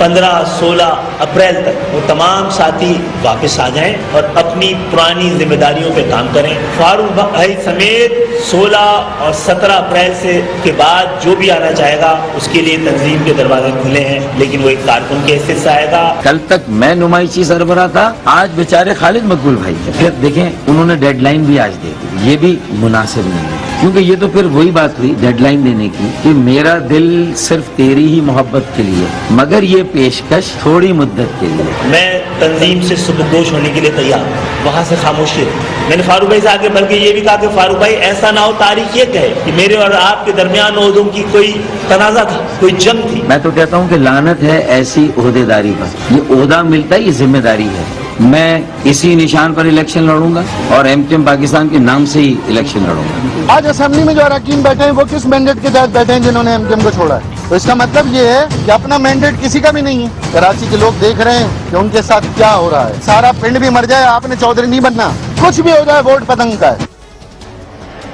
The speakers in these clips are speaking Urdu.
15-16 اپریل تک وہ تمام ساتھی واپس آ جائیں اور اپنی پرانی ذمہ داریوں پہ کام کریں. فاروق بھائی سمیت 16 اور 17 اپریل کے بعد جو بھی آنا چاہے گا اس کے لیے تنظیم کے دروازے کھلے ہیں، لیکن وہ ایک کارکن کے حیثیت سے آئے گا. کل تک میں نمائشی سربراہ تھا، آج بیچارے خالد مقبول بھائی ہیں. پھر دیکھیں انہوں نے ڈیڈ لائن بھی آج دے دی، یہ بھی مناسب نہیں ہے، کیونکہ یہ تو پھر وہی بات ہوئی ڈیڈ لائن دینے کی کہ میرا دل صرف تیری ہی محبت کے لیے، مگر یہ پیشکش تھوڑی مدت کے لیے. میں تنظیم سے سبکدوش ہونے کے لیے تیار ہوں، وہاں سے خاموشی ہے. میں نے فاروق بھائی سے آگے بلکہ یہ بھی کہا کہ فاروق بھائی ایسا نہ ہو تاریخ یہ کہے کہ میرے اور آپ کے درمیان عہدوں کی کوئی تنازع تھا، کوئی جنگ تھی. میں تو کہتا ہوں کہ لعنت ہے ایسی عہدیداری پر. یہ عہدہ ملتا ہے، یہ ذمہ داری ہے. میں اسی نشان پر الیکشن لڑوں گا اور ایم کیو ایم پاکستان کے نام سے ہی الیکشن لڑوں گا. آج اسمبلی میں جو اراکین بیٹھے ہیں وہ کس مینڈیٹ کے تحت بیٹھے ہیں جنہوں نے ایم کیو ایم کو چھوڑا ہے؟ تو اس کا مطلب یہ ہے کہ اپنا مینڈیٹ کسی کا بھی نہیں ہے. کراچی کے لوگ دیکھ رہے ہیں کہ ان کے ساتھ کیا ہو رہا ہے. سارا پنڈ بھی مر جائے، آپ نے چودھری نہیں بننا. کچھ بھی ہو جائے ووٹ پتنگ کا ہے.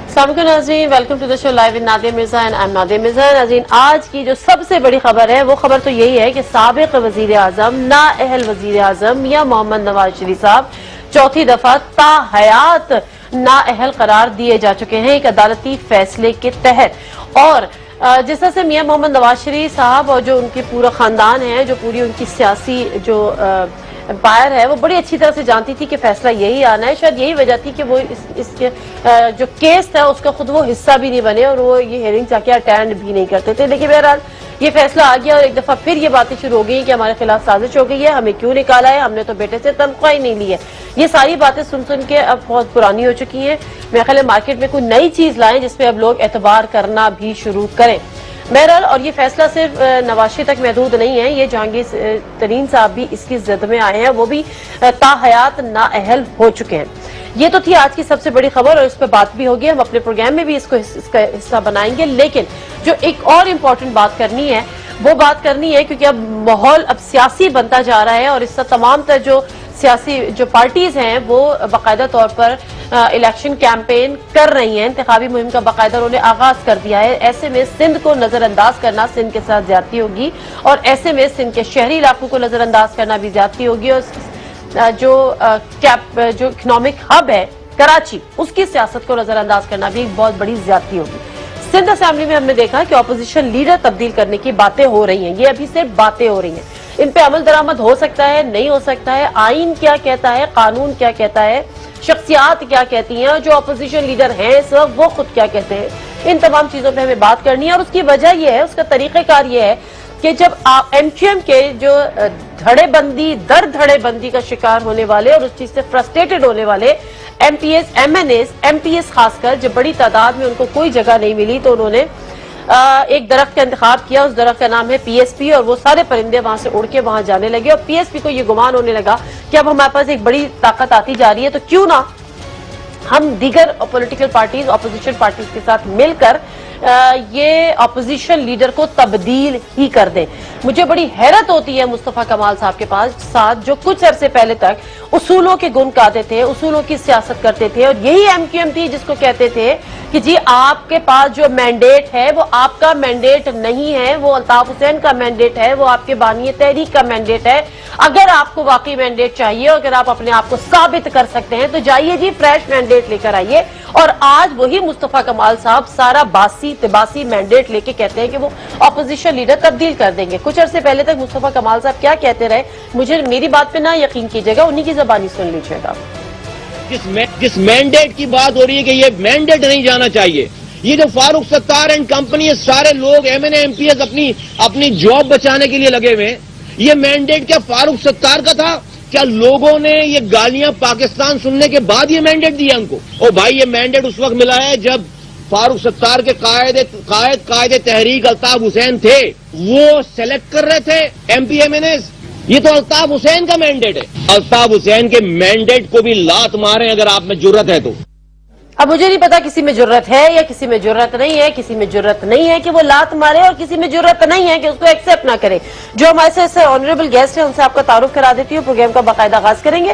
السلام علیکم ناظرین، welcome to the show live with Nadia Mirza and I'm Nadia Mirza. ناظرین آج کی جو سب سے بڑی خبر ہے وہ خبر تو یہی ہے کہ سابق وزیر اعظم نااہل وزیر اعظم میاں محمد نواز شریف صاحب چوتھی دفعہ تا حیات نااہل قرار دیے جا چکے ہیں ایک عدالتی فیصلے کے تحت. اور جس طرح سے میاں محمد نواز شریف صاحب اور جو ان کے پورا خاندان ہے، جو پوری ان کی سیاسی جو امپائر ہے، وہ بڑی اچھی طرح سے جانتی تھی کہ فیصلہ یہی آنا ہے. شاید یہی وجہ تھی کہ وہ اس کے جو کیس تھا اس کا خود وہ حصہ بھی نہیں بنے اور وہ یہ ہیئرنگ جا کے اٹینڈ بھی نہیں کرتے تھے. لیکن بہرحال یہ فیصلہ آ گیا اور ایک دفعہ پھر یہ باتیں شروع ہو گئی کہ ہمارے خلاف سازش ہو گئی ہے، ہمیں کیوں نکالا ہے، ہم نے تو بیٹے سے تنخواہ ہی نہیں لی ہے. یہ ساری باتیں سن کے اب بہت پرانی ہو چکی ہیں. میرے خیال ہے مارکیٹ میں کوئی نئی چیز لائیں جس پہ اب لوگ اعتبار کرنا بھی شروع کریں. بہرحال اور یہ فیصلہ صرف نواز شریف تک محدود نہیں ہے، یہ جہانگیر ترین صاحب بھی اس کی زد میں آئے ہیں، وہ بھی تا حیات نااہل ہو چکے ہیں. یہ تو تھی آج کی سب سے بڑی خبر اور اس پہ بات بھی ہوگی. ہم اپنے پروگرام میں بھی اس کا حصہ بنائیں گے. لیکن جو ایک اور امپورٹنٹ بات کرنی ہے وہ بات کرنی ہے کیونکہ اب ماحول اب سیاسی بنتا جا رہا ہے اور اس سے تمام تر جو سیاسی جو پارٹیز ہیں وہ باقاعدہ طور پر الیکشن کیمپین کر رہی ہیں، انتخابی مہم کا باقاعدہ انہوں نے آغاز کر دیا ہے. ایسے میں سندھ کو نظر انداز کرنا سندھ کے ساتھ زیادتی ہوگی اور ایسے میں سندھ کے شہری علاقوں کو نظر انداز کرنا بھی زیادتی ہوگی اور جو اکنامک ہب ہے کراچی اس کی سیاست کو نظر انداز کرنا بھی ایک بہت بڑی زیادتی ہوگی. سندھ اسمبلی میں ہم نے دیکھا کہ اپوزیشن لیڈر تبدیل کرنے کی باتیں ہو رہی ہیں. یہ ابھی صرف باتیں ہو رہی ہیں، ان پہ عمل درآمد ہو سکتا ہے نہیں ہو سکتا ہے. آئین کیا کہتا ہے، قانون کیا کہتا ہے، شخصیات کیا کہتی ہیں، جو اپوزیشن لیڈر ہیں اس وقت وہ خود کیا کہتے ہیں، ان تمام چیزوں پہ ہمیں بات کرنی ہے. اور اس کی وجہ یہ ہے، اس کا طریقہ کار یہ ہے کہ جب ایم کیو ایم کے جو دھڑے بندی کا شکار ہونے والے اور اس چیز سے فرسٹریٹڈ ہونے والے M P S M N S M P S خاص کر جب بڑی تعداد میں ان کو کوئی جگہ نہیں ملی تو انہوں نے ایک درخت کا انتخاب کیا. اس درخت کا نام ہے پی ایس پی اور وہ سارے پرندے وہاں سے اڑ کے وہاں جانے لگے اور پی ایس پی کو یہ گمان ہونے لگا کہ اب ہمارے پاس ایک بڑی طاقت آتی جا رہی ہے تو کیوں نہ ہم دیگر پولیٹیکل پارٹیز اپوزیشن پارٹیز کے ساتھ مل کر یہ اپوزیشن لیڈر کو تبدیل ہی کر دیں. مجھے بڑی حیرت ہوتی ہے مصطفیٰ کمال صاحب کے ساتھ جو کچھ عرصے پہلے تک اصولوں کے گن گاتے تھے، اصولوں کی سیاست کرتے تھے اور یہی ایم کیو ایم تھی جس کو کہتے تھے کہ جی آپ کے پاس جو مینڈیٹ ہے وہ آپ کا مینڈیٹ نہیں ہے، وہ الطاف حسین کا مینڈیٹ ہے، وہ آپ کے بانی تحریک کا مینڈیٹ ہے. اگر آپ کو واقعی مینڈیٹ چاہیے، اگر آپ اپنے آپ کو ثابت کر سکتے ہیں تو جائیے جی فریش مینڈیٹ لے کر آئیے. اور آج وہی مصطفیٰ کمال صاحب سارا باسی مینڈیٹ لے کے کہتے ہیں کہ وہ اپوزیشن لیڈر تبدیل کر دیں گے. کچھ عرصے پہلے تک مصطفیٰ کمال صاحب کیا کہتے رہے، مجھے میری بات پہ نہ یقین کیجیے گا، انہی کی زبانی سن لیجیے گا. جس مینڈیٹ کی بات ہو رہی ہے کہ یہ مینڈیٹ نہیں جانا چاہیے، یہ جو فاروق ستار اینڈ کمپنی سارے لوگ M N A M P S اپنی جاب بچانے کے لیے لگے ہوئے، یہ مینڈیٹ کیا فاروق ستار کا تھا؟ کیا لوگوں نے یہ گالیاں پاکستان سننے کے بعد یہ مینڈیٹ دیا ان کو؟ او بھائی یہ مینڈیٹ اس وقت ملا ہے جب فاروق ستار کے قائد تحریک الطاف حسین تھے، وہ سلیکٹ کر رہے تھے M P M N S. یہ تو الطاف حسین کا مینڈیٹ ہے. الطاف حسین کے مینڈیٹ کو بھی لات ماریں اگر آپ میں جرت ہے تو. اب مجھے نہیں پتا کسی میں جرت ہے یا کسی میں جرت نہیں ہے، کسی میں جرت نہیں ہے کہ وہ لات مارے اور کسی میں جرت نہیں ہے کہ اس کو ایکسیپٹ نہ کرے. جو ہمارے سے آنریبل گیسٹ ہیں ان سے آپ کا تعارف کرا دیتی ہوں، پروگرام کا باقاعدہ آغاز کریں گے.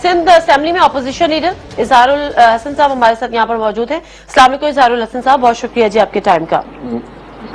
سندھ اسمبلی میں اپوزیشن لیڈر اظہار الحسن صاحب ہمارے ساتھ یہاں پر موجود ہیں. السلام علیکم اظہار الحسن صاحب، بہت شکریہ جی آپ کے ٹائم کا.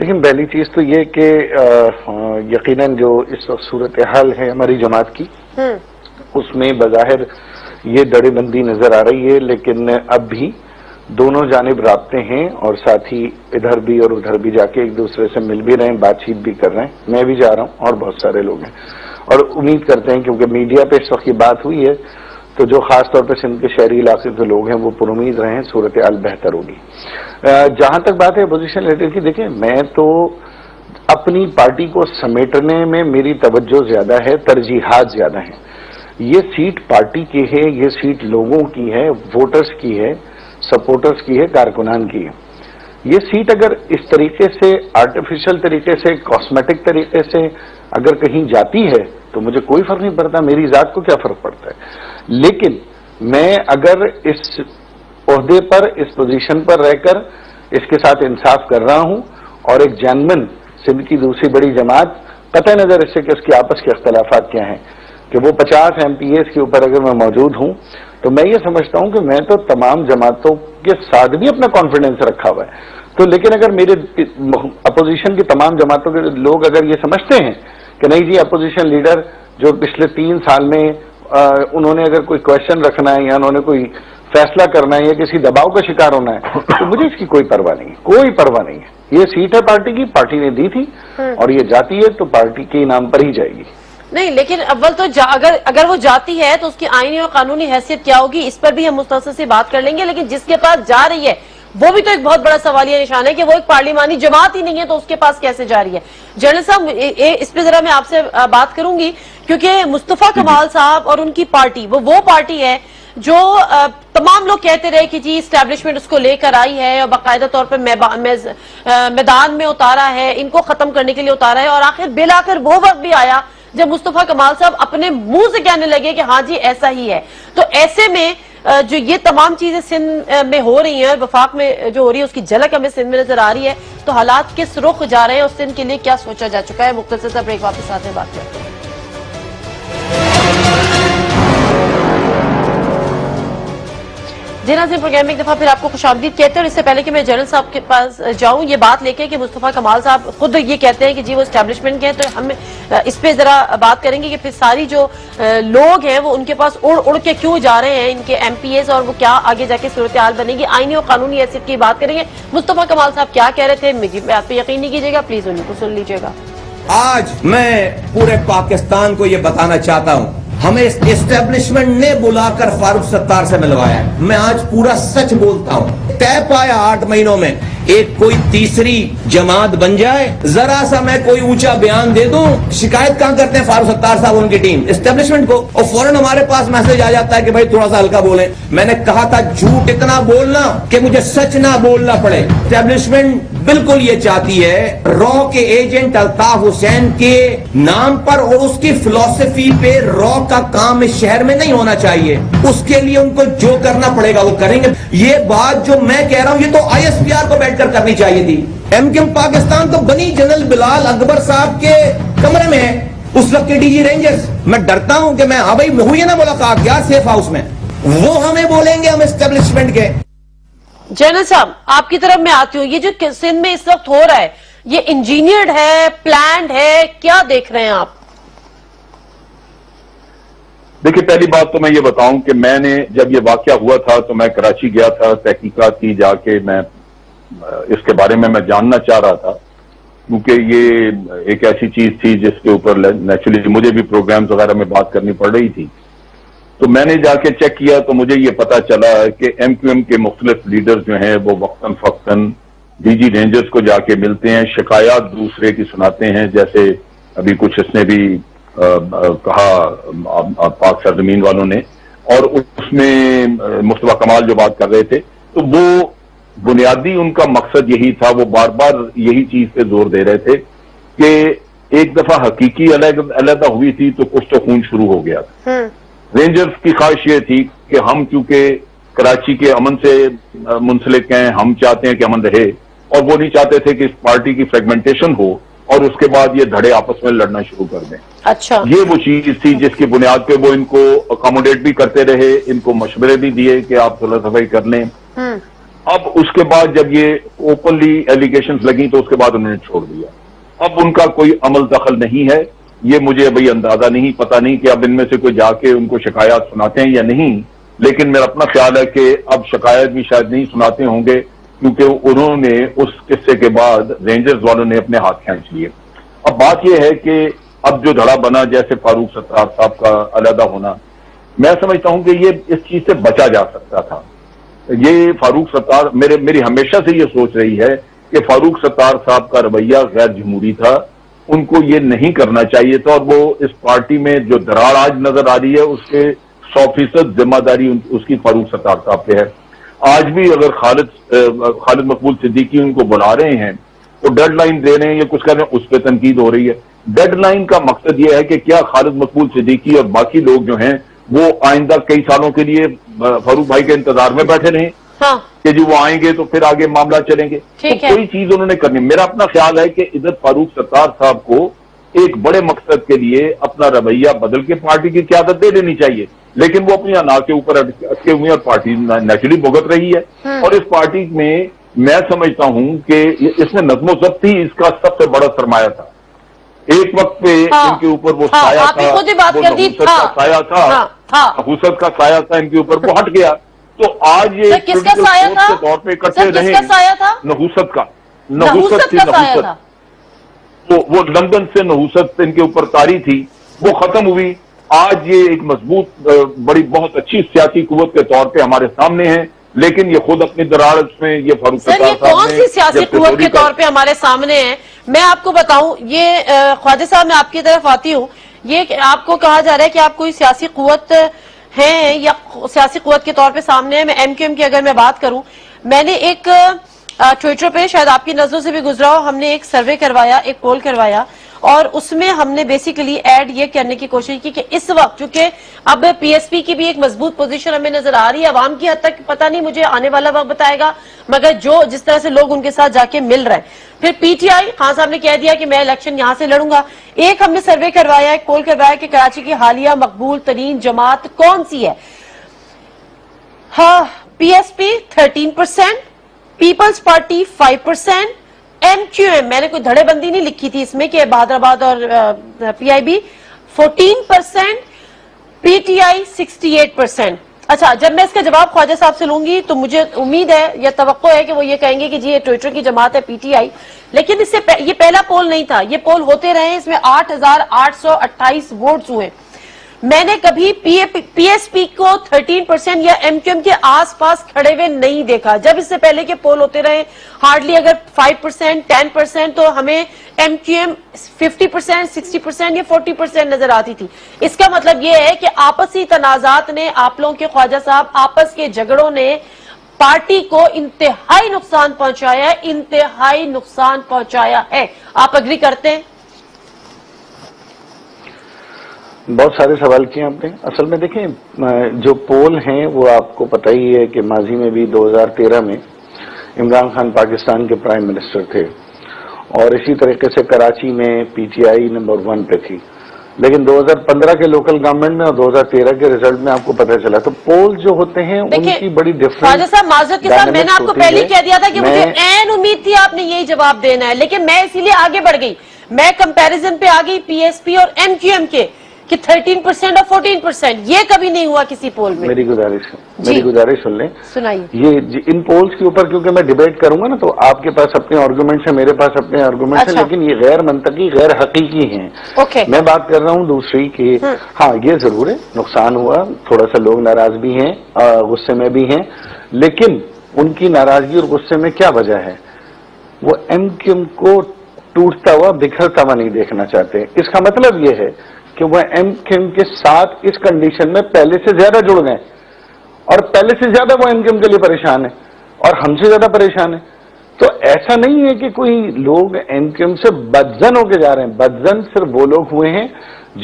لیکن پہلی چیز تو یہ کہ یقیناً جو اس وقت صورتحال ہے ہماری جماعت کی اس میں بظاہر یہ دڑے بندی نظر آ رہی ہے، لیکن اب بھی دونوں جانب رابطے ہیں اور ساتھ ہی ادھر بھی اور ادھر بھی جا کے ایک دوسرے سے مل بھی رہے ہیں، بات چیت بھی کر رہے ہیں، میں بھی جا رہا ہوں اور بہت سارے لوگ ہیں، اور امید کرتے ہیں کیونکہ میڈیا پہ اس وقت یہ بات ہوئی ہے تو جو خاص طور پہ سندھ کے شہری علاقے کے لوگ ہیں وہ پر امید رہے ہیں صورتحال بہتر ہوگی۔ جہاں تک بات ہے اپوزیشن لیڈر کی، دیکھیں میں تو اپنی پارٹی کو سمیٹنے میں میری توجہ زیادہ ہے، ترجیحات زیادہ ہیں۔ یہ سیٹ پارٹی کی ہے، یہ سیٹ لوگوں کی ہے، ووٹرز کی ہے، سپورٹرز کی ہے، کارکنان کی ہے۔ یہ سیٹ اگر اس طریقے سے آرٹیفیشل طریقے سے کاسمیٹک طریقے سے اگر کہیں جاتی ہے تو مجھے کوئی فرق نہیں پڑتا، میری ذات کو کیا فرق پڑتا ہے، لیکن میں اگر اس عہدے پر اس پوزیشن پر رہ کر اس کے ساتھ انصاف کر رہا ہوں اور ایک جینوئن سندھ کی دوسری بڑی جماعت قطع نظر اس سے کہ اس کے آپس کے اختلافات کیا ہیں کہ وہ 50 MPs کے اوپر اگر میں موجود ہوں تو میں یہ سمجھتا ہوں کہ میں تو تمام جماعتوں کے ساتھ بھی اپنا کانفیڈنس رکھا ہوا ہے، تو لیکن اگر میرے اپوزیشن کی تمام جماعتوں کے لوگ اگر یہ سمجھتے ہیں کہ نہیں جی اپوزیشن لیڈر جو پچھلے 3 سال میں انہوں نے اگر کوئی کوشچن رکھنا ہے یا انہوں نے کوئی فیصلہ کرنا ہے یا کسی دباؤ کا شکار ہونا ہے تو مجھے اس کی کوئی پرواہ نہیں ہے، کوئی پرواہ نہیں ہے۔ یہ سیٹ ہے پارٹی کی، پارٹی نے دی تھی اور یہ جاتی ہے تو پارٹی کے انعام پر ہی جائے گی۔ نہیں لیکن اول تو اگر وہ جاتی ہے تو اس کی آئینی اور قانونی حیثیت کیا ہوگی، اس پر بھی ہم مختصر سے بات کر لیں گے، لیکن جس کے پاس جا رہی ہے وہ بھی تو ایک بہت بڑا سوالیہ نشان ہے کہ وہ ایک پارلیمانی جماعت ہی نہیں ہے تو اس کے پاس کیسے جا رہی ہے۔ جنرل صاحب اس پہ ذرا میں آپ سے بات کروں گی کیونکہ مصطفیٰ کمال صاحب اور ان کی پارٹی وہ پارٹی ہے جو تمام لوگ کہتے رہے کہ جی اسٹیبلشمنٹ اس کو لے کر آئی ہے اور باقاعدہ طور پر میدان میں اتارا ہے، ان کو ختم کرنے کے لیے اتارا ہے، اور آخر بالآخر وہ وقت بھی آیا جب مصطفیٰ کمال صاحب اپنے منہ سے کہنے لگے کہ ہاں جی ایسا ہی ہے۔ تو ایسے میں جو یہ تمام چیزیں سندھ میں ہو رہی ہیں، وفاق میں جو ہو رہی ہے اس کی جھلک ہمیں سندھ میں نظر آ رہی ہے، تو حالات کس رخ جا رہے ہیں اور سندھ کے لیے کیا سوچا جا چکا ہے؟ مختصر سا بریک واپس آتے ہیں بات کرتے ہیں۔ جی ناظرین، پروگرام میں ایک دفعہ پھر آپ کو خوش آمدید کہتے ہیں، اور اس سے پہلے کہ میں جنرل صاحب کے پاس جاؤں یہ بات لے کے کہ مصطفیٰ کمال صاحب خود یہ کہتے ہیں کہ جی وہ اسٹیبلشمنٹ کے ہیں، تو ہم اس پہ ذرا بات کریں گے کہ پھر ساری جو لوگ ہیں وہ ان کے پاس اڑ کے کیوں جا رہے ہیں ان کے MPs، اور وہ کیا آگے جا کے صورتحال بنے گی، آئینی اور قانونی حیثیت کی بات کریں گے۔ مصطفیٰ کمال صاحب کیا کہہ رہے تھے، مجھے آپ پہ یقین نہیں کیجیے گا، پلیز انہیں کو سن لیجیے گا۔ آج میں پورے پاکستان کو یہ بتانا چاہتا ہوں، ہمیں اسٹیبلشمنٹ نے بلا کر فاروق ستار سے ملوایا ہے۔ میں آج پورا سچ بولتا ہوں، طے پایا 8 مہینوں میں ایک کوئی تیسری جماعت بن جائے، ذرا سا میں کوئی اونچا بیان دے دوں، شکایت کہاں کرتے ہیں فاروق ستار صاحب ان کی ٹیم اسٹیبلشمنٹ کو، اور فوراً ہمارے پاس میسج آ جاتا ہے کہ بھائی تھوڑا سا ہلکا بولیں۔ میں نے کہا تھا جھوٹ اتنا بولنا کہ مجھے سچ نہ بولنا پڑے۔ اسٹیبلشمنٹ بالکل یہ چاہتی ہے رو کے ایجنٹ الطاف حسین کے نام پر اور اس کی فلسفی پہ رو کا کام اس شہر میں نہیں ہونا چاہیے، اس کے لیے ان کو جو کرنا پڑے گا وہ کریں گے۔ یہ بات جو میں کہہ رہا ہوں یہ تو ISPR کو بیٹھ کر کرنی چاہیے تھی۔ MKM پاکستان تو بنی جنرل بلال اکبر صاحب کے کمرے میں ہے، اس وقت کے DG رینجرز۔ میں ڈرتا ہوں کہ میں ہاں بھائی ہوئی ہے نا ملاقات یار سیف ہاؤس میں، وہ ہمیں بولیں گے ہم اسٹیبلشمنٹ کے۔ جنرل صاحب آپ کی طرف میں آتی ہوں، یہ جو سندھ میں اس وقت ہو رہا ہے یہ انجینئرڈ ہے، پلانڈ ہے، کیا دیکھ رہے ہیں آپ؟ دیکھیے پہلی بات تو میں یہ بتاؤں کہ میں نے جب یہ واقعہ ہوا تھا تو میں کراچی گیا تھا، تحقیقات کی جا کے میں اس کے بارے میں جاننا چاہ رہا تھا، کیونکہ یہ ایک ایسی چیز تھی جس کے اوپر نیچرلی مجھے بھی پروگرامز وغیرہ میں بات کرنی پڑ رہی تھی۔ تو میں نے جا کے چیک کیا تو مجھے یہ پتا چلا کہ MQM کے مختلف لیڈرز جو ہیں وہ وقتاً فوقتاً DG رینجرز کو جا کے ملتے ہیں، شکایات دوسرے کی سناتے ہیں، جیسے ابھی کچھ اس نے بھی کہا پاک سرزمین والوں نے، اور اس میں مصطفیٰ کمال جو بات کر رہے تھے تو وہ بنیادی ان کا مقصد یہی تھا، وہ بار بار یہی چیز پہ زور دے رہے تھے کہ ایک دفعہ حقیقی علیحدہ ہوئی تھی تو کچھ تو خون شروع ہو گیا تھا۔ رینجرز کی خواہش یہ تھی کہ ہم چونکہ کراچی کے امن سے منسلک ہیں، ہم چاہتے ہیں کہ امن رہے، اور وہ نہیں چاہتے تھے کہ اس پارٹی کی فریگمنٹیشن ہو اور اس کے بعد یہ دھڑے آپس میں لڑنا شروع کر دیں۔ اچھا، یہ وہ چیز تھی جس کی بنیاد پہ وہ ان کو اکاموڈیٹ بھی کرتے رہے، ان کو مشورے بھی دیے کہ آپ صلح صفائی کر لیں۔ اب اس کے بعد جب یہ اوپنلی ایلیگیشنز لگی تو اس کے بعد انہوں نے چھوڑ دیا. اب ان کا کوئی عمل دخل نہیں ہے. یہ مجھے ابھی اندازہ نہیں, پتہ نہیں کہ اب ان میں سے کوئی جا کے ان کو شکایات سناتے ہیں یا نہیں, لیکن میرا اپنا خیال ہے کہ اب شکایت بھی شاید نہیں سناتے ہوں گے, کیونکہ انہوں نے اس قصے کے بعد رینجرز والوں نے اپنے ہاتھ کھینچ لیے. اب بات یہ ہے کہ اب جو دھڑا بنا جیسے فاروق ستار صاحب کا علیحدہ ہونا, میں سمجھتا ہوں کہ یہ اس چیز سے بچا جا سکتا تھا. یہ فاروق ستار میری ہمیشہ سے یہ سوچ رہی ہے کہ فاروق ستار صاحب کا رویہ غیر جمہوری تھا, ان کو یہ نہیں کرنا چاہیے تھا, اور وہ اس پارٹی میں جو دراڑ آج نظر آ رہی ہے اس کے 100% ذمہ داری اس کی فاروق ستار صاحب پہ ہے. آج بھی اگر خالد مقبول صدیقی ان کو بلا رہے ہیں تو ڈیڈ لائن دے رہے ہیں یا کچھ کر رہے ہیں, اس پہ تنقید ہو رہی ہے. ڈیڈ لائن کا مقصد یہ ہے کہ کیا خالد مقبول صدیقی اور باقی لوگ جو ہیں وہ آئندہ کئی سالوں کے لیے فاروق بھائی کے انتظار میں بیٹھے رہیں کہ جی وہ آئیں گے تو پھر آگے معاملہ چلیں گے. کوئی چیز انہوں نے کرنی. میرا اپنا خیال ہے کہ ادھر فاروق ستار صاحب کو ایک بڑے مقصد کے لیے اپنا رویہ بدل کے پارٹی کی قیادت دے دینی چاہیے, لیکن وہ اپنی انا کے اوپر اٹکے ہوئے ہیں اور پارٹی نیچرلی بھگت رہی ہے. اور اس پارٹی میں سمجھتا ہوں کہ اس میں نظم و ضبط ہی اس کا سب سے بڑا سرمایہ تھا. ایک وقت پہ ان کے اوپر وہ سایہ تھا, وہ نحوست کا سایہ تھا, نحوست کا سایہ تھا ان کے اوپر, وہ ہٹ گیا. تو آج یہ کس کا سایہ تھا کے طور پہ اکٹھے رہے, نحوست کا وہ لندن سے نحوست ان کے اوپر طاری تھی, وہ ختم ہوئی. آج یہ ایک مضبوط بڑی بہت اچھی سیاسی قوت کے طور پہ ہمارے سامنے ہے, لیکن یہ خود اپنی دراڑت میں یہ فاروق ستار صاحب نے کون سی سیاسی قوت کے طور پہ ہمارے سامنے ہے. میں آپ کو بتاؤں, یہ خواجہ صاحب میں آپ کی طرف آتی ہوں, یہ آپ کو کہا جا رہا ہے کہ آپ کوئی سیاسی قوت ہیں یا سیاسی قوت کے طور پہ سامنے ہے. میں ایم کیو ایم کی اگر میں بات کروں, میں نے ایک ٹویٹر پہ شاید آپ کی نظروں سے بھی گزرا ہو, ہم نے ایک سروے کروایا, ایک پول کروایا, اور اس میں ہم نے بیسیکلی ایڈ یہ کرنے کی کوشش کی کہ اس وقت چونکہ اب پی ایس پی کی بھی ایک مضبوط پوزیشن ہمیں نظر آ رہی ہے, عوام کی حد تک پتہ نہیں, مجھے آنے والا وقت بتائے گا, مگر جس طرح سے لوگ ان کے ساتھ جا کے مل رہے ہیں. پھر پی ٹی آئی, خان صاحب نے کہہ دیا کہ میں الیکشن یہاں سے لڑوں گا. ایک ہم نے سروے کروایا, ایک پول کروایا کہ کراچی کی حالیہ مقبول ترین جماعت کون سی ہے. ہاں, P S P 13%, Peoples Party 5%, M Q M, میں نے کوئی دھڑے بندی نہیں لکھی تھی اس میں کہ بہادر آباد اور پی آئی بی 14%, پی ٹی آئی 68%. اچھا, جب میں اس کا جواب خواجہ صاحب سے لوں گی تو مجھے امید ہے یا توقع ہے کہ وہ یہ کہیں گے کہ جی یہ ٹویٹر کی جماعت ہے پی ٹی آئی, لیکن اس سے یہ پہلا پول نہیں تھا, یہ پول ہوتے رہے, اس میں 8,828 ووٹس ہوئے. میں نے کبھی پی ایس پی کو 13% یا ایم کیو ایم کے آس پاس کھڑے ہوئے نہیں دیکھا. جب اس سے پہلے کے پول ہوتے رہے ہارڈلی اگر 5%, 10%, تو ہمیں ایم کیو ایم 50%, 60% یا 40% نظر آتی تھی. اس کا مطلب یہ ہے کہ آپسی تنازعات نے, آپ لوگوں کے خواجہ صاحب, آپس کے جھگڑوں نے پارٹی کو انتہائی نقصان پہنچایا ہے, انتہائی نقصان پہنچایا ہے. آپ اگری کرتے ہیں؟ بہت سارے سوال کیے آپ نے. اصل میں دیکھیں, جو پول ہیں وہ آپ کو پتہ ہی ہے کہ ماضی میں بھی 2013 میں عمران خان پاکستان کے پرائم منسٹر تھے, اور اسی طریقے سے کراچی میں پی ٹی آئی نمبر 1 پہ تھی, لیکن 2015 کے لوکل گورنمنٹ میں اور 2013 کے ریزلٹ میں آپ کو پتہ چلا. تو پول جو ہوتے ہیں ان کی بڑی ڈفرنس. صاحب معذرت کے ساتھ, میں نے آپ کو پہلے کہہ دیا تھا کہ مجھے عین امید تھی آپ نے یہی جواب دینا ہے, لیکن میں اسی لیے آگے بڑھ گئی. میں کمپیریزن پہ آ گئی پی ایس پی اور ایم کیو ایم کے کہ 13% اور 14%, یہ کبھی نہیں ہوا کسی پول میں. میری گزارش سن لیں, سنائیے. یہ ان پولز کے اوپر کیونکہ میں ڈیبیٹ کروں گا نا, تو آپ کے پاس اپنے آرگومنٹس ہیں, میرے پاس اپنے آرگومنٹس ہیں, لیکن یہ غیر منطقی, غیر حقیقی ہیں. میں بات کر رہا ہوں دوسری کہ ہاں یہ ضرور ہے نقصان ہوا, تھوڑا سا لوگ ناراض بھی ہیں, غصے میں بھی ہیں, لیکن ان کی ناراضگی اور غصے میں کیا وجہ ہے؟ وہ ایم کیو ایم کو ٹوٹتا ہوا, بکھرتا ہوا نہیں دیکھنا چاہتے. اس کا مطلب یہ ہے کہ وہ ایم کیو ایم کے ساتھ اس کنڈیشن میں پہلے سے زیادہ جڑ گئے, اور پہلے سے زیادہ وہ ایم کیو ایم کے لیے پریشان ہے, اور ہم سے زیادہ پریشان ہے. تو ایسا نہیں ہے کہ کوئی لوگ ایم کیو ایم سے بدزن ہو کے جا رہے ہیں. بدزن صرف وہ لوگ ہوئے ہیں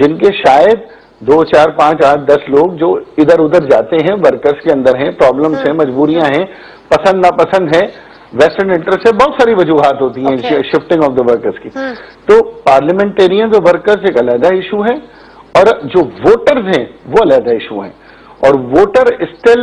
جن کے شاید 2, 4, 5, 8, 10 لوگ جو ادھر ادھر جاتے ہیں, ورکرز کے اندر ہیں, پرابلمس ہیں, مجبوریاں ہیں, پسند ناپسند ہے, ویسٹرن انٹرسٹ سے بہت ساری وجوہات ہوتی ہیں شفٹنگ آف دا ورکرز کی. تو پارلیمنٹیرینز اور ورکرز ایک علیحدہ ایشو ہے, اور جو ووٹرز ہیں وہ علیحدہ ایشو ہیں. اور ووٹر اسٹل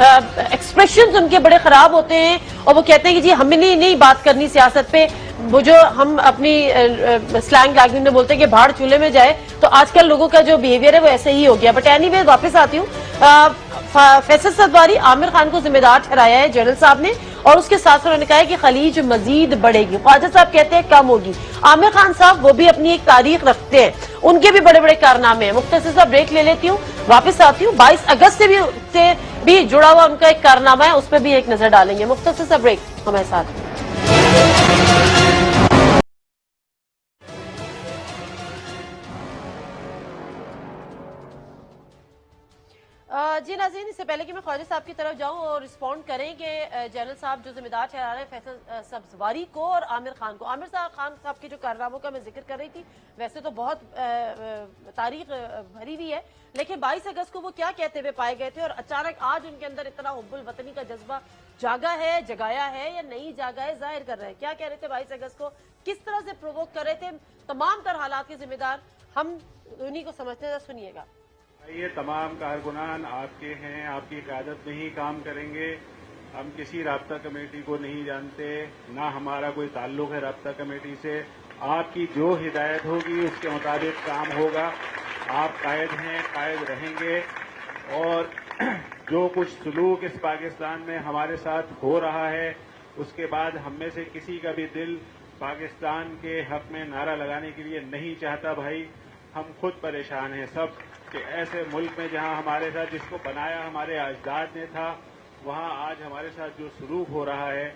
ایکسپریشنز ان کے بڑے خراب ہوتے ہیں اور وہ کہتے ہیں کہ جی ہمیں نہیں بات کرنی سیاست پہ. وہ جو ہم اپنی سلینگ لینگویج میں بولتے ہیں کہ بھاڑ چولہے میں جائے, تو آج کل لوگوں کا جو بیہیویئر ہے وہ ایسے ہی ہو گیا. بٹ اینی وے واپس آتی ہوں. فیصل صدواری عامر خان کو ذمہ دار ٹھہرایا ہے جنرل صاحب نے, اور اس کے ساتھ انہوں نے کہا ہے کہ خلیج مزید بڑھے گی. خواجہ صاحب کہتے ہیں کم ہوگی. عامر خان صاحب وہ بھی اپنی ایک تاریخ رکھتے ہیں, ان کے بھی بڑے بڑے کارنامے ہیں. مختصر سا بریک لے لیتی ہوں, واپس آتی ہوں. 22 اگست سے بھی جڑا ہوا ان کا ایک کارنامہ ہے, اس پہ بھی ایک نظر ڈالیں گے. مختصر سا بریک ہمارے ساتھ. جی ناظرین, اس سے پہلے کہ میں خواجہ صاحب کی طرف جاؤں اور رسپونڈ کریں کہ جنرل صاحب جو ذمہ دار ٹھہرا رہے ہیں فیصل سبزواری کو اور عامر خان کو. عامر خان صاحب کے جو کارناموں کا میں ذکر کر رہی تھی, ویسے تو بہت تاریخ بھری ہوئی ہے, لیکن 22 اگست کو وہ کیا کہتے ہوئے پائے گئے تھے, اور اچانک آج ان کے اندر اتنا حب الوطنی کا جذبہ جاگا ہے, جگایا ہے یا نہیں جاگا ہے, ظاہر کر رہے ہیں. کیا کہہ رہے تھے 22 اگست کو, کس طرح سے پرووک کر رہے تھے, تمام تر حالات کے ذمہ دار ہم انہی کو سمجھتے ہیں. سنیے گا. یہ تمام کارکنان آپ کے ہیں, آپ کی قیادت میں ہی کام کریں گے. ہم کسی رابطہ کمیٹی کو نہیں جانتے, نہ ہمارا کوئی تعلق ہے رابطہ کمیٹی سے. آپ کی جو ہدایت ہوگی اس کے مطابق کام ہوگا. آپ قائد ہیں, قائد رہیں گے, اور جو کچھ سلوک اس پاکستان میں ہمارے ساتھ ہو رہا ہے, اس کے بعد ہم میں سے کسی کا بھی دل پاکستان کے حق میں نعرہ لگانے کے لیے نہیں چاہتا. بھائی ہم خود پریشان ہیں سب کہ ایسے ملک میں جہاں ہمارے ساتھ جس کو بنایا ہمارے اجداد نے تھا, وہاں آج ہمارے ساتھ جو سلوک ہو رہا ہے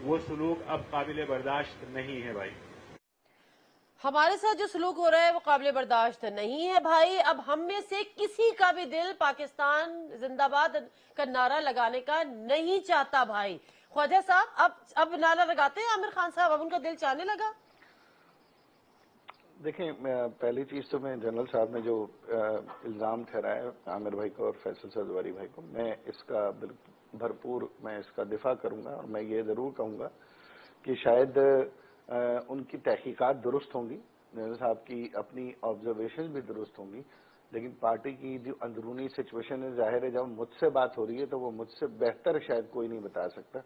وہ سلوک اب قابل برداشت نہیں ہے. بھائی ہمارے ساتھ جو سلوک ہو رہا ہے وہ قابل برداشت نہیں ہے بھائی. اب ہم میں سے کسی کا بھی دل پاکستان زندہ باد کا نعرہ لگانے کا نہیں چاہتا بھائی. خواجہ صاحب اب نعرہ لگاتے ہیں عامر خان صاحب, اب ان کا دل چاہنے لگا. دیکھیں, پہلی چیز تو میں جنرل صاحب نے جو الزام ٹھہرایا عامر بھائی کو اور فیصل صدواری بھائی کو, میں اس کا بھرپور میں اس کا دفاع کروں گا, اور میں یہ ضرور کہوں گا کہ شاید ان کی تحقیقات درست ہوں گی, جنرل صاحب کی اپنی آبزرویشن بھی درست ہوں گی, لیکن پارٹی کی جو اندرونی سچویشن ہے, ظاہر ہے جب مجھ سے بات ہو رہی ہے تو وہ مجھ سے بہتر شاید کوئی نہیں بتا سکتا,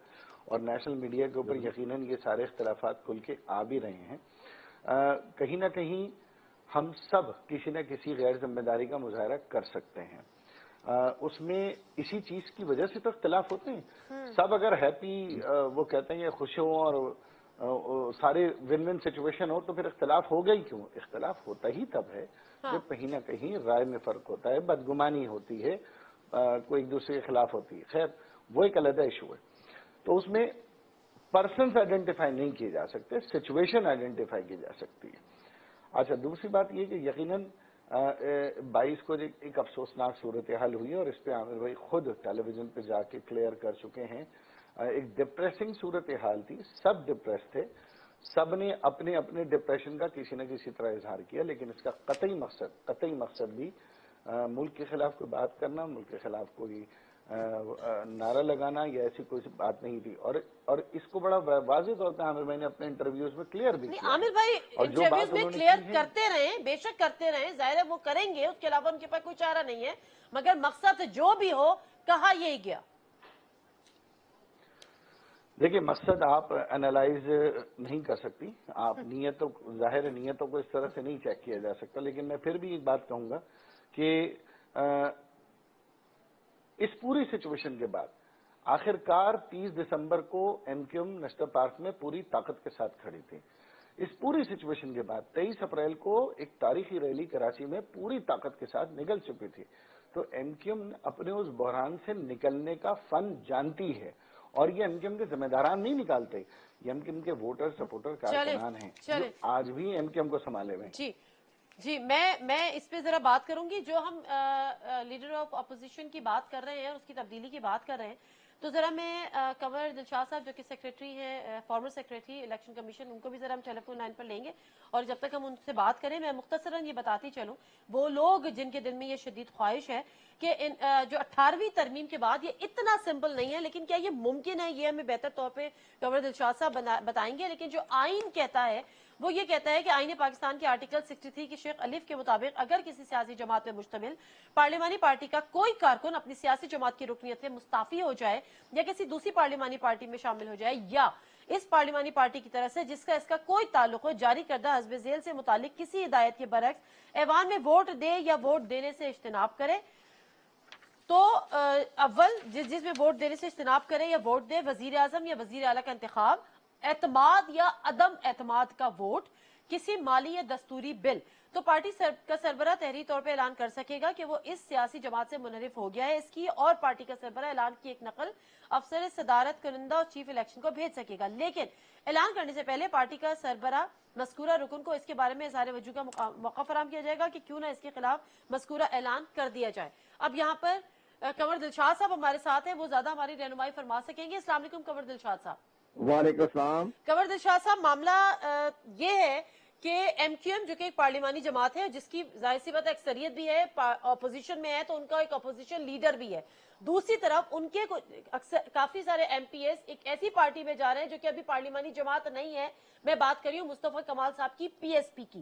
اور نیشنل میڈیا کے اوپر یقیناً یہ سارے اختلافات کھل کے آ بھی رہے ہیں. کہیں نہ کہیں ہم سب کسی نہ کسی غیر ذمہ داری کا مظاہرہ کر سکتے ہیں. اس میں اسی چیز کی وجہ سے تو اختلاف ہوتے ہیں. سب اگر ہیپی وہ کہتے ہیں خوش ہوں اور سارے ون ون سچویشن ہو, تو پھر اختلاف ہوگا ہی کیوں؟ اختلاف ہوتا ہی تب ہے جب کہیں نہ کہیں رائے میں فرق ہوتا ہے, بدگمانی ہوتی ہے, کوئی ایک دوسرے کے خلاف ہوتی ہے. خیر وہ ایک علیحدہ ایشو ہے. تو اس میں پرسنز آئیڈینٹیفائی نہیں کیے جا سکتے, سچویشن آئیڈینٹیفائی کی جا سکتی ہے. اچھا, دوسری بات یہ کہ یقیناً 22 کو ایک افسوسناک صورتحال ہوئی ہے, اور اس پہ عامر بھائی خود ٹیلی ویژن پہ جا کے کلیئر کر چکے ہیں. ایک ڈپریسنگ صورتحال تھی, سب ڈپریس تھے, سب نے اپنے اپنے ڈپریشن کا کسی نہ کسی طرح اظہار کیا, لیکن اس کا قطعی مقصد بھی ملک کے خلاف کوئی بات کرنا, ملک کے خلاف کوئی نعرہ لگانا یا ایسی کوئی بات نہیں تھی. اور اس کو بڑا واضح طور پہ عامر بھائی نے اپنے انٹرویوز میں کلیئر بھی کیا. عامر بھائی انٹرویوز میں کلیئر کرتے رہیں, بے شک کرتے رہیں, ظاہر ہے وہ کریں گے, اس کے علاوہ ان کے پاس کوئی چارہ نہیں ہے, مگر مقصد جو بھی ہو کہا یہی گیا. دیکھیں, مقصد آپ انالائز نہیں کر سکتی, آپ نیتوں ظاہر ہے نیتوں کو اس طرح سے نہیں چیک کیا جا سکتا, لیکن میں پھر بھی ایک بات کہوں گا کہ اس پوری سچویشن کے بعد آخرکار 30 دسمبر کو M Q M national park میں پوری طاقت کے ساتھ کھڑی تھی. اس پوری سچویشن کے بعد 23 اپریل کو ایک تاریخی ریلی کراچی میں پوری طاقت کے ساتھ نکل چکی تھی. تو ایم کیو ایم اپنے اس بحران سے نکلنے کا فن جانتی ہے, اور یہ ایم کیو ایم کے ذمہ داران نہیں نکالتے, یہ ایم کیو ایم کے ووٹر سپورٹر کارکنان ہیں جو آج بھی ایم کیو ایم کو سنبھالے ہوئے. جی میں اس پہ ذرا بات کروں گی. جو ہم لیڈر آف اپوزیشن کی بات کر رہے ہیں, اس کی تبدیلی کی بات کر رہے ہیں, تو ذرا میں کنور دلشاد صاحب جو کہ سیکریٹری ہیں, فارمر سیکریٹری الیکشن کمیشن, ان کو بھی ذرا ہم ٹیلی فون لائن پر لیں گے, اور جب تک ہم ان سے بات کریں میں مختصراً یہ بتاتی چلوں, وہ لوگ جن کے دل میں یہ شدید خواہش ہے کہ جو 18ویں ترمیم کے بعد یہ اتنا سمپل نہیں ہے, لیکن کیا یہ ممکن ہے, یہ ہمیں بہتر طور پہ کنور دلشاد صاحب بتائیں گے. لیکن جو آئین کہتا ہے وہ یہ کہتا ہے کہ آئین پاکستان کے آرٹیکل 63 کی شق الف کے مطابق اگر کسی سیاسی جماعت میں مشتمل پارلیمانی پارٹی کا کوئی کارکن اپنی سیاسی جماعت کی رکنیت سے مستعفی ہو جائے یا کسی دوسری پارلیمانی پارٹی میں شامل ہو جائے یا اس پارلیمانی پارٹی کی طرف سے جس کا اس کا کوئی تعلق ہو جاری کردہ حزب ذیل سے متعلق کسی ہدایت کے برعکس ایوان میں ووٹ دے یا ووٹ دینے سے اجتناب کرے تو اول جس میں ووٹ دینے سے اجتناب کرے یا ووٹ دے وزیر اعظم یا وزیر اعلیٰ کا انتخاب اعتماد یا عدم اعتماد کا ووٹ کسی مالی یا دستوری بل تو پارٹی کا سربراہ تحریری طور پہ اعلان کر سکے گا کہ وہ اس سیاسی جماعت سے منحرف ہو گیا ہے اس کی اور پارٹی کا سربراہ اعلان کی ایک نقل افسر صدارت کنندہ اور چیف الیکشن کو بھیج سکے گا لیکن اعلان کرنے سے پہلے پارٹی کا سربراہ مذکورہ رکن کو اس کے بارے میں اظہار وجہ کا موقع فراہم کیا جائے گا کہ کیوں نہ اس کے خلاف مذکورہ اعلان کر دیا جائے. اب یہاں پر کنور دلشاد صاحب ہمارے ساتھ ہیں, وہ زیادہ ہماری رہنمائی فرما سکیں گے. السلام علیکم کنور دلشاد صاحب. وعلیکم السلام. کنور دلشاد صاحب, معاملہ یہ ہے کہ ایم کیو ایم جو کہ ایک پارلیمانی جماعت ہے جس کی ظاہر سی بات اکثریت بھی ہے, اپوزیشن میں ہے تو ان کا ایک اپوزیشن لیڈر بھی ہے. دوسری طرف ان کے کافی سارے ایم پی ایس ایک ایسی پارٹی میں جا رہے ہیں جو کہ ابھی پارلیمانی جماعت نہیں ہے. میں بات کر رہی ہوں مصطفیٰ کمال صاحب کی پی ایس پی کی.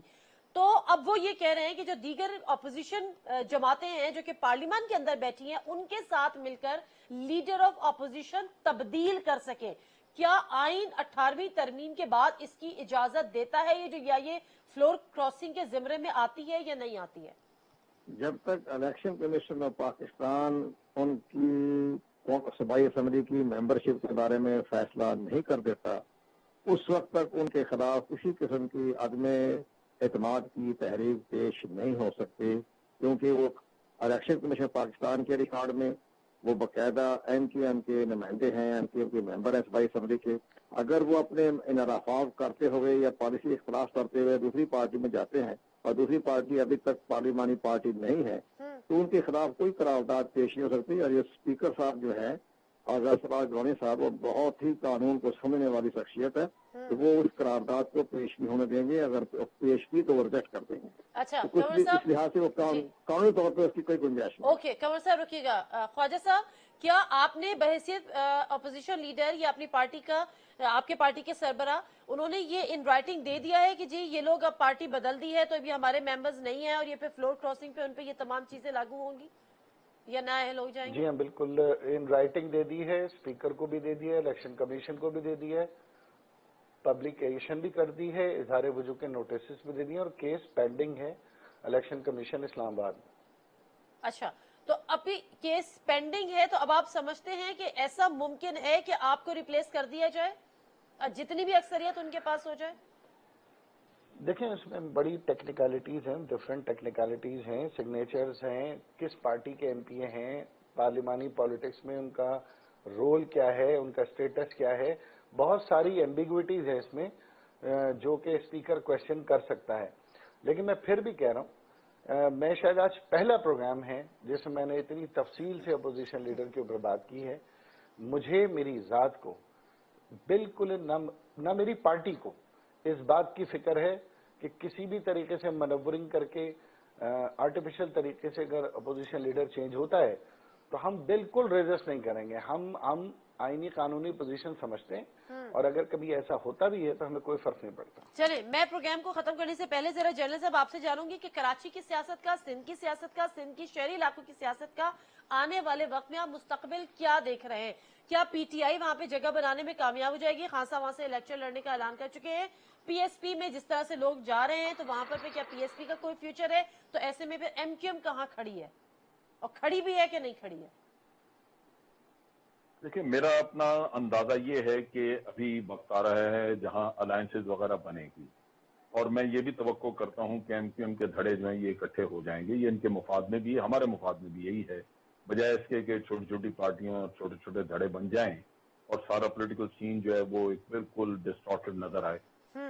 تو اب وہ یہ کہہ رہے ہیں کہ جو دیگر اپوزیشن جماعتیں ہیں جو کہ پارلیمان کے اندر بیٹھی ہیں ان کے ساتھ مل کر لیڈر آف اپوزیشن تبدیل کر سکیں. کیا آئین 18ویں ترمیم کے بعد اس کی اجازت دیتا ہے یہ جو یا یہ فلور کراسنگ کے زمرے میں آتی ہے یا نہیں آتی ہے؟ جب تک الیکشن کمیشن آف پاکستان ان کی صوبائی اسمبلی کی ممبرشپ کے بارے میں فیصلہ نہیں کر دیتا اس وقت تک ان کے خلاف کسی قسم کی عدم اعتماد کی تحریک پیش نہیں ہو سکتی, کیونکہ وہ الیکشن کمیشن پاکستان کے ریکارڈ میں وہ باقاعدہ ایم کیو ایم کے نمائندے ہیں, ایم کیو ایم کے ممبر ہیں صوبائی اسمبلی کے. اگر وہ اپنے انحرافات کرتے ہوئے یا پالیسی اختلاف کرتے ہوئے دوسری پارٹی میں جاتے ہیں اور دوسری پارٹی ابھی تک پارلیمانی پارٹی نہیں ہے تو ان کے خلاف کوئی قرارداد پیش نہیں ہو سکتی. اور یہ اسپیکر صاحب جو ہے آزاد سراج گونی صاحب وہ بہت ہی قانون کو سمجھنے والی شخصیت ہے, تو وہ اس قرارداد کو پیش نہیں ہونے دیں گے. اگر پیش کی تو وہ ریجیکٹ کر دیں گے. اچھا, اس لحاظ سے وہ قانونی طور پہ اس کی کوئی گنجائش نہیں. اوکے کنور صاحب رکیے گا. خواجہ صاحب, کیا آپ نے بحیثیت اپوزیشن لیڈر یا اپنی پارٹی کا آپ کے پارٹی کے سربراہ انہوں نے یہ ان رائٹنگ دے دیا ہے کہ جی یہ لوگ اب پارٹی بدل دی ہے تو اب یہ ہمارے ممبرز نہیں ہیں اور یہ پہ فلور کراسنگ پہ ان پہ یہ تمام چیزیں لاگو ہوں گی یا نااہل ہو جائیں گے؟ جی ہاں بالکل, ان رائٹنگ دے دی ہے, اسپیکر کو بھی دے دی ہے, الیکشن کمیشن کو بھی دے دی ہے, پبلیکیشن بھی کر دی ہے, اظہار وجوہ کے نوٹسز بھی دے دی ہیں اور کیس پینڈنگ ہے الیکشن کمیشن اسلام آباد میں. اچھا, تو ابھی کیس پینڈنگ ہے تو اب آپ سمجھتے ہیں کہ ایسا ممکن ہے کہ آپ کو ریپلیس کر دیا جائے جتنی بھی اکثریت ان کے پاس ہو جائے؟ دیکھیں اس میں بڑی ٹیکنیکلٹیز ہیں, ڈفرینٹ ٹیکنیکلٹیز ہیں, سگنیچرز ہیں, کس پارٹی کے ایم پی اے ہیں, پارلیمانی پالیٹکس میں ان کا رول کیا ہے, ان کا سٹیٹس کیا ہے, بہت ساری ایمبیگوٹیز ہیں اس میں جو کہ اسپیکر کویشچن کر سکتا ہے. لیکن میں پھر بھی کہہ رہا ہوں, میں شاید آج پہلا پروگرام ہے جس میں نے اتنی تفصیل سے اپوزیشن لیڈر کے اوپر بات کی ہے. مجھے میری ذات کو بالکل نہ میری پارٹی کو اس بات کی فکر ہے کہ کسی بھی طریقے سے منورنگ کر کے آرٹیفیشل طریقے سے اگر اپوزیشن لیڈر چینج ہوتا ہے تو ہم بالکل ریزسٹ نہیں کریں گے. ہم آئینی قانونی پوزیشن سمجھتے ہیں اور اگر کبھی ایسا ہوتا بھی ہے تو ہمیں کوئی فرق نہیں پڑتا. چلیں, میں پروگرام کو ختم کرنے سے پہلے ذرا جنرل صاحب آپ سے جانوں گی کہ کراچی کی سیاست کا, سندھ کی سیاست کا, سندھ کی شہری علاقوں کی سیاست کا آنے والے وقت میں آپ مستقبل کیا دیکھ رہے ہیں؟ کیا پی ٹی آئی وہاں پہ جگہ بنانے میں کامیاب ہو جائے گی؟ خان صاحب وہاں سے الیکشن لڑنے کا اعلان کر چکے ہیں. پی ایس پی میں جس طرح سے لوگ جا رہے ہیں تو وہاں پر کیا پی ایس پی کا کوئی فیوچر ہے؟ تو ایسے میں پھر ایم کیو ایم کہاں کھڑی ہے اور کھڑی بھی ہے کہ نہیں کھڑی ہے؟ دیکھیں میرا اپنا اندازہ یہ ہے کہ ابھی وقت آ رہا ہے جہاں الائنسز وغیرہ بنے گی اور میں یہ بھی توقع کرتا ہوں کہ ایم کیو ایم کے دھڑے جو ہیں یہ اکٹھے ہو جائیں گے. یہ ان کے مفاد میں بھی ہے, ہمارے مفاد میں بھی یہی ہے, بجائے اس کے کہ چھوٹی چھوٹی پارٹیاں اور چھوٹے چھوٹے دھڑے بن جائیں اور سارا پولیٹیکل سین جو ہے وہ ایک بالکل ڈسٹارٹڈ نظر آئے.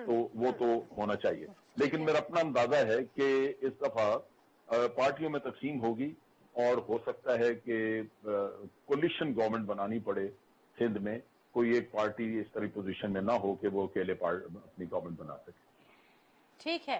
تو وہ تو ہونا چاہیے. لیکن میرا اپنا اندازہ ہے کہ اس دفعہ پارٹیوں میں تقسیم ہوگی اور ہو سکتا ہے کہ کولیشن گورنمنٹ بنانی پڑے سندھ میں. کوئی ایک پارٹی اس طرح پوزیشن میں نہ ہو کہ وہ اکیلے اپنی گورنمنٹ بنا سکے. ٹھیک ہے,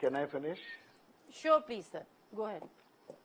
Can I finish? Sure, please, sir. Go ahead.